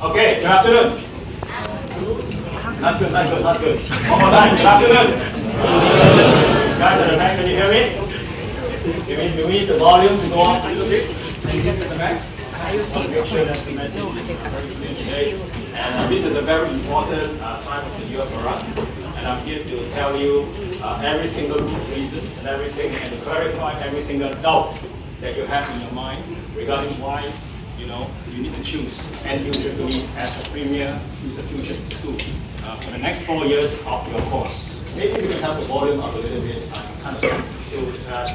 Okay, good afternoon. Not good. One more time, good afternoon. Guys at the back, can you hear me? Do we need the volume to go up a little bit? Can you get to the back? Make sure that the message is very clear today. And this is a very important time of the year for us. And I'm here to tell you every single reason and to clarify every single doubt that you have in your mind regarding why you need to choose NUEE as a premier institution school for the next 4 years of your course. Maybe we can have the volume up a little bit. To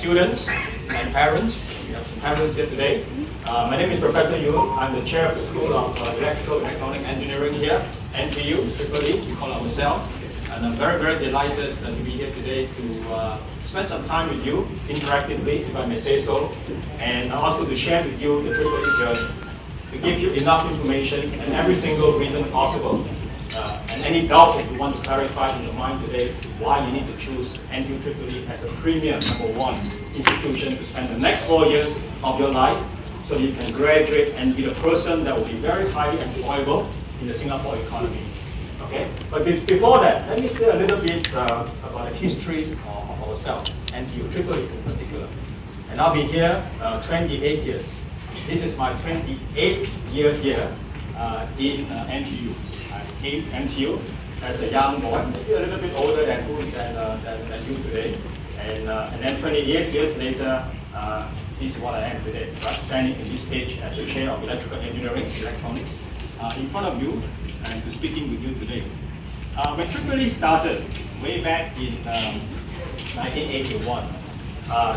students and parents. We have some parents here today. My name is Professor Yu. I'm the chair of the School of Electrical and Electronic Engineering here, NTU, EEE, we call ourselves. And I'm very, very delighted to be here today to spend some time with you, interactively, if I may say so, and also to share with you the EEE journey, to give you enough information and every single reason possible. And any doubt that you want to clarify in your mind today, why you need to choose NUEE as a premier #1 institution to spend the next 4 years of your life, so you can graduate and be the person that will be very highly employable in the Singapore economy. Okay, but before that, let me say a little bit about the history of ourselves, NUEE in particular. And I'll be here 28 years. This is my 28th year here in NTU. I came to NTU as a young boy, maybe a little bit older than you today. And then 28 years later, this is what I am today, right? Standing in this stage as the chair of Electrical Engineering, Electronics, in front of you and to speaking with you today. When EEE started way back in 1981,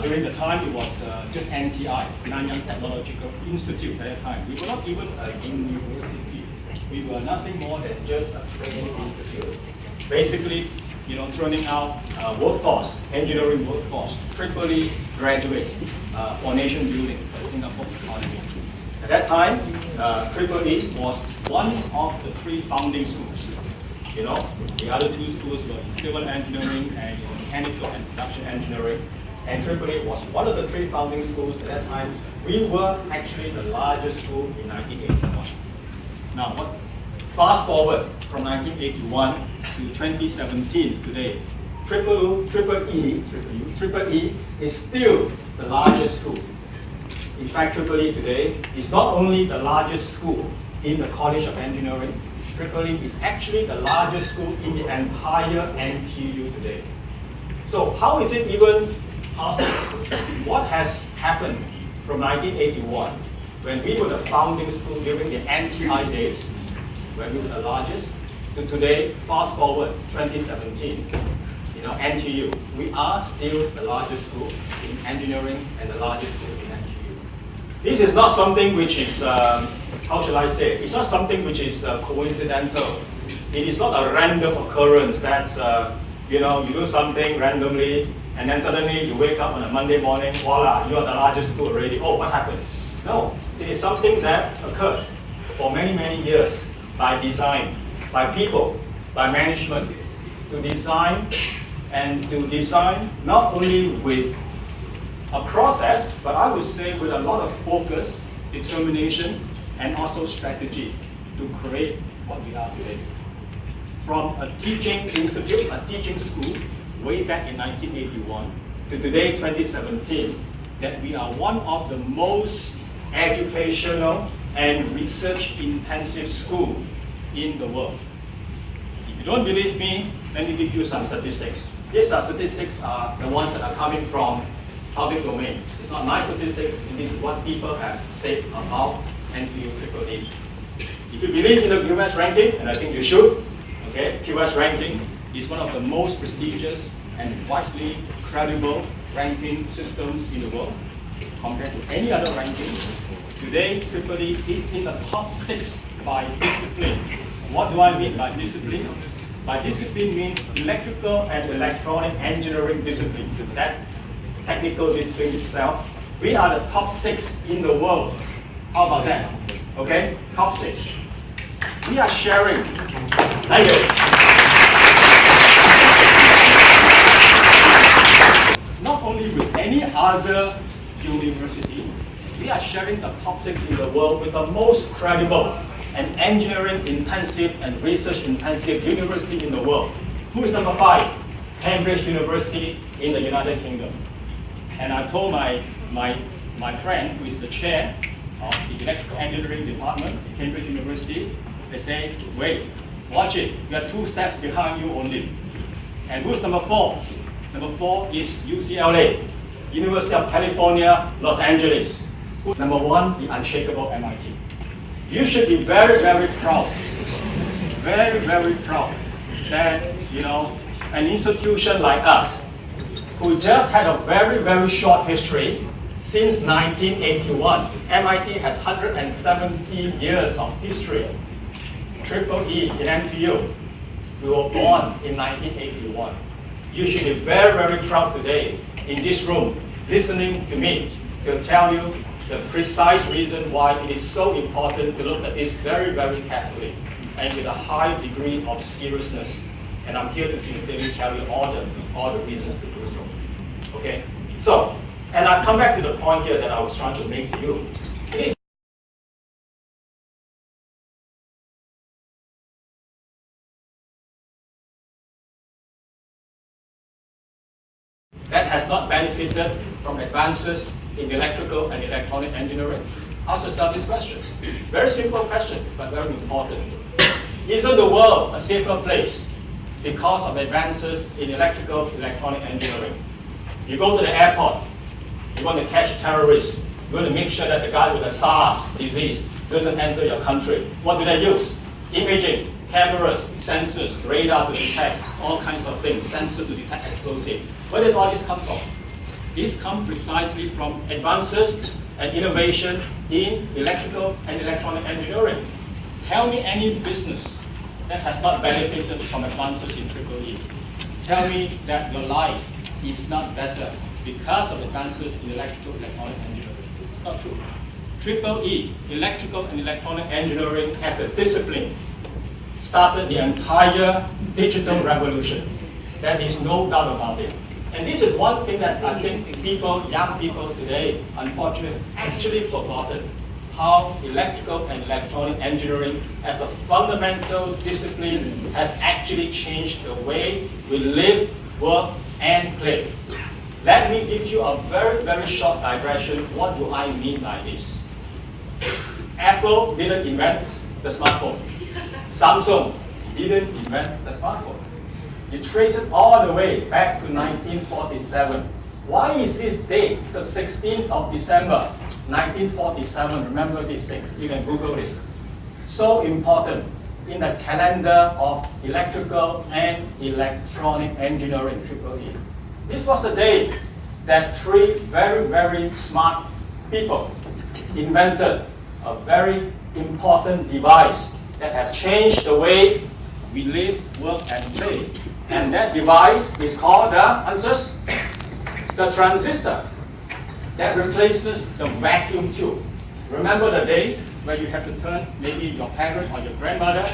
during the time it was just NTI, Nanyang Technological Institute at that time. We were not even a university. We were nothing more than just a training institute. Basically, turning out workforce, engineering workforce, EEE graduates for nation building for the Singapore economy. At that time, EEE was one of the 3 founding schools. The other 2 schools were in civil engineering and mechanical and production engineering. And EEE was one of the 3 founding schools at that time. We were actually the largest school in 1981. Now, fast forward from 1981 to 2017 today, EEE is still the largest school. In fact, EEE today is not only the largest school in the College of Engineering, EEE is actually the largest school in the entire NTU today. So how is it even possible? What has happened from 1981, when we were the founding school during the NTI days, when we were the largest, to today, fast forward 2017, NTU, we are still the largest school in engineering and the largest school in NTU. This is not something which is, how shall I say, it's not something which is coincidental. It is not a random occurrence that's, you do something randomly and then suddenly you wake up on a Monday morning, voila, you are the largest school already. Oh, what happened? No, it is something that occurred for many, many years by design, by people, by management, to design not only with a process, but I would say with a lot of focus, determination, and also strategy to create what we are today. From a teaching institute, a teaching school, way back in 1981 to today, 2017, that we are one of the most educational and research-intensive school in the world. If you don't believe me, let me give you some statistics. These statistics are the ones that are coming from public domain. It's not my statistics, it is what people have said about NUEE. If you believe in the QS ranking, and I think you should, okay, QS ranking is one of the most prestigious and widely credible ranking systems in the world compared to any other ranking. Today, EEE is in the top 6 by discipline. What do I mean by discipline? By discipline means electrical and electronic engineering discipline. That technical discipline itself, we are the top 6 in the world. How about that? Okay, top 6. We are sharing. Thank you. Not only with any other university, we are sharing the top 6 in the world with the most credible an engineering-intensive and research-intensive university in the world. Who is number 5? Cambridge University in the United Kingdom. And I told my friend, who is the chair of the electrical engineering department at Cambridge University, they say, wait, watch it, you are 2 steps behind you only. And who's number 4? Number 4 is UCLA, University of California, Los Angeles. Number 1, the unshakable MIT. You should be very, very proud, very, very proud that, you know, an institution like us, who just had a very, very short history since 1981. MIT has 170 years of history. EEE in NTU, we were born in 1981. You should be very, very proud today in this room, listening to me to tell you the precise reason why it is so important to look at this very, very carefully and with a high degree of seriousness. And I'm here to sincerely tell you all the reasons to do so. Okay? So, and I come back to the point here that I was trying to make to you. That has not benefited from advances in electrical and electronic engineering? Ask yourself this question. Very simple question, but very important. Isn't the world a safer place because of advances in electrical, electronic engineering? You go to the airport, you want to catch terrorists, you want to make sure that the guy with the SARS disease doesn't enter your country. What do they use? Imaging, cameras, sensors, radar to detect all kinds of things, sensors to detect explosives. Where did all this come from? These come precisely from advances and innovation in electrical and electronic engineering. Tell me any business that has not benefited from advances in EEE. Tell me that your life is not better because of advances in electrical and electronic engineering. It's not true. EEE, electrical and electronic engineering as a discipline, started the entire digital revolution. There is no doubt about it. And this is one thing that I think people, young people today, unfortunately, actually forgotten how electrical and electronic engineering as a fundamental discipline has actually changed the way we live, work, and play. Let me give you a very, very short digression. What do I mean by this? Apple didn't invent the smartphone. Samsung didn't invent the smartphone. You trace it all the way back to 1947. Why is this date, the 16th of December, 1947, remember this thing, you can Google this, so important in the calendar of electrical and electronic engineering, EEE. This was the day that 3 very, very smart people invented a very important device that have changed the way we live, work, and play. And that device is called the transistor that replaces the vacuum tube. Remember the day when you have to turn, maybe your parents or your grandmother,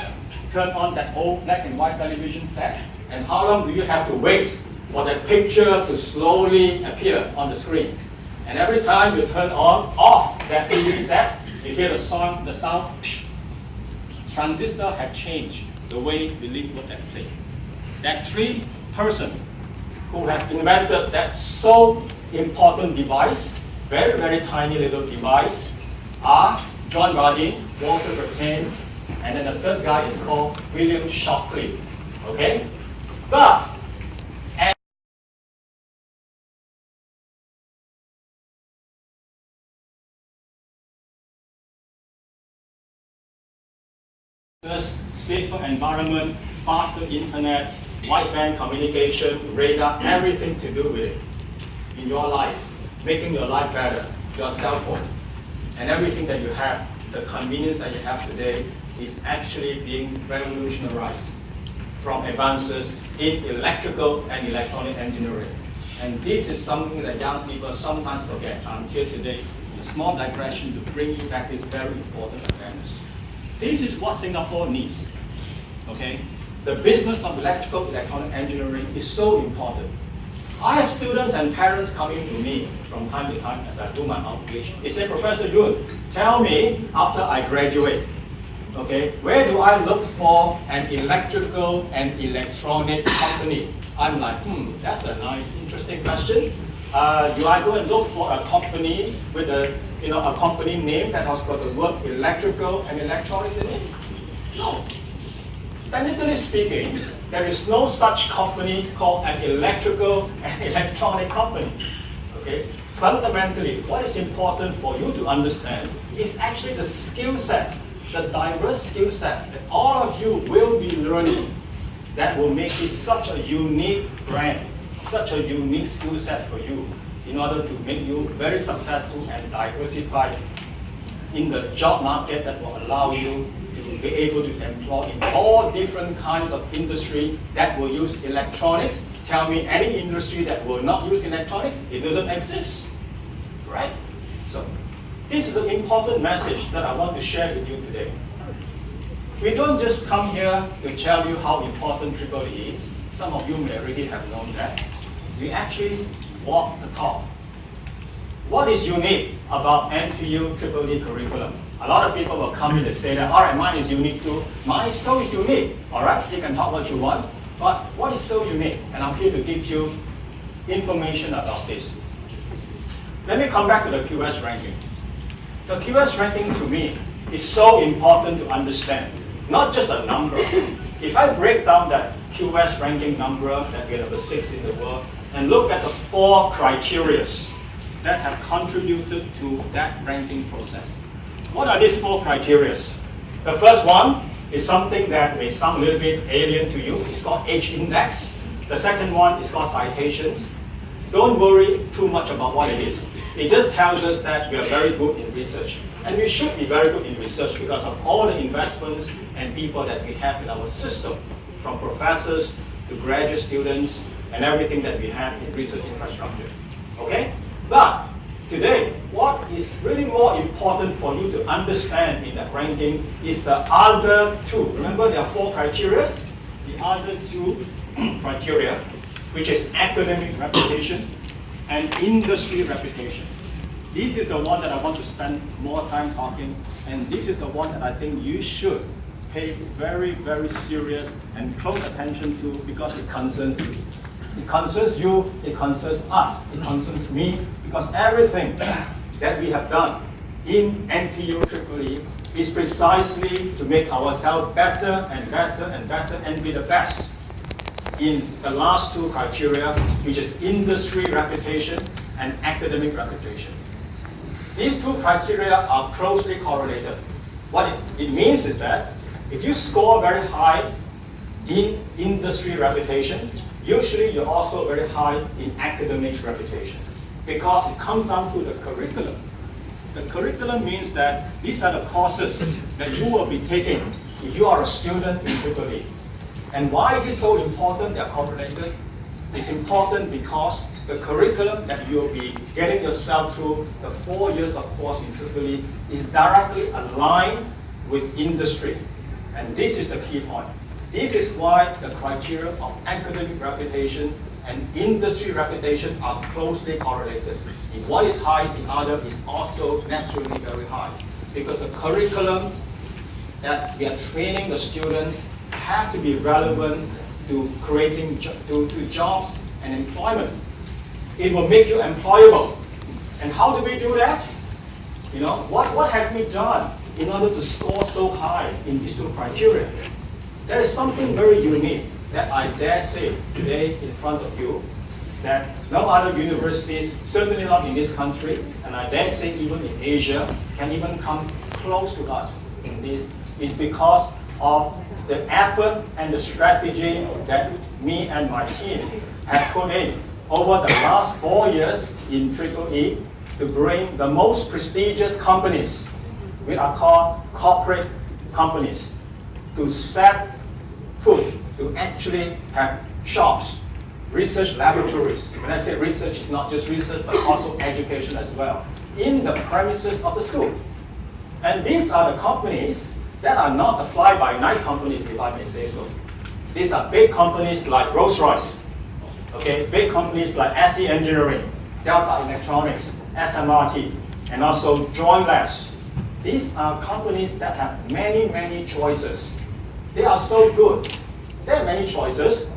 turn on that old black and white television set, and how long do you have to wait for that picture to slowly appear on the screen? And every time you turn off that TV set, you hear the sound. Transistor have changed the way we live, work, and play. That 3 person who has invented that so important device, very, very tiny little device, are John Gardine, Walter Brattain, and then the 3rd guy is called William Shockley. Okay? But safer environment, faster internet, wideband communication, radar, everything to do with it in your life, making your life better, your cell phone, and everything that you have, the convenience that you have today is actually being revolutionized from advances in electrical and electronic engineering. And this is something that young people sometimes forget. I'm here today, a small digression to bring you back this very important awareness. This is what Singapore needs. Okay? The business of electrical, electronic engineering is so important. I have students and parents coming to me from time to time as I do my outreach. They say, Professor Yun, tell me after I graduate, Okay, where do I look for an electrical and electronic company? I'm like, that's a nice, interesting question. Do I go and look for a company with a company name that has got the word electrical and electronics in it? No. Technically speaking, there is no such company called an electrical and electronic company. Okay? Fundamentally, what is important for you to understand is actually the skill set, the diverse skill set that all of you will be learning that will make it such a unique brand, such a unique skill set for you in order to make you very successful and diversified in the job market that will allow you to be able to employ in all different kinds of industry that will use electronics. Tell me any industry that will not use electronics, it doesn't exist, right? So this is an important message that I want to share with you today. We don't just come here to tell you how important EEE is. Some of you may already have known that. We actually walk the talk. What is unique about NPU EEE curriculum? A lot of people will come in and say that, all right, mine is unique too. Mine is totally unique, all right? You can talk what you want, but what is so unique? And I'm here to give you information about this. Let me come back to the QS ranking. The QS ranking to me is so important to understand, not just a number. If I break down that QS ranking number, that we're number 6 in the world, and look at the 4 criteria that have contributed to that ranking process. What are these 4 criteria? The first one is something that may sound a little bit alien to you. It's called H index. The second one is called citations. Don't worry too much about what it is. It just tells us that we are very good in research. And we should be very good in research because of all the investments and people that we have in our system, from professors to graduate students and everything that we have in research infrastructure. Okay? But today, what is really more important for you to understand in that ranking is the other 2. Remember, there are 4 criteria. The other 2 criteria, which is academic reputation and industry reputation. This is the one that I want to spend more time talking, and this is the one that I think you should pay very, very serious and close attention to because it concerns you. It concerns you, it concerns us, it concerns me, because everything that we have done in NPU EEE is precisely to make ourselves better and better and better and be the best in the last 2 criteria, which is industry reputation and academic reputation. These 2 criteria are closely correlated. What it means is that if you score very high in industry reputation, usually you're also very high in academic reputation because it comes down to the curriculum. The curriculum means that these are the courses that you will be taking if you are a student in EEE. And why is it so important they are correlated? It's important because the curriculum that you'll be getting yourself through the 4 years of course in EEE is directly aligned with industry. And this is the key point. This is why the criteria of academic reputation and industry reputation are closely correlated. If one is high, the other is also naturally very high. Because the curriculum that we are training the students have to be relevant to creating to jobs and employment. It will make you employable. And how do we do that? You know, what have we done in order to score so high in these 2 criteria? There is something very unique that I dare say today in front of you that no other universities, certainly not in this country, and I dare say even in Asia, can even come close to us in this, is because of the effort and the strategy that me and my team have put in over the last 4 years in EEE to bring the most prestigious companies, which are called corporate companies, to set foot, to actually have shops, research laboratories. When I say research, it's not just research, but also education as well, in the premises of the school. And these are the companies that are not the fly-by-night companies, if I may say so. These are big companies like Rolls-Royce, okay, big companies like SD Engineering, Delta Electronics, SMRT, and also Joint Labs, These are companies that have many choices. They are so good. There are many choices.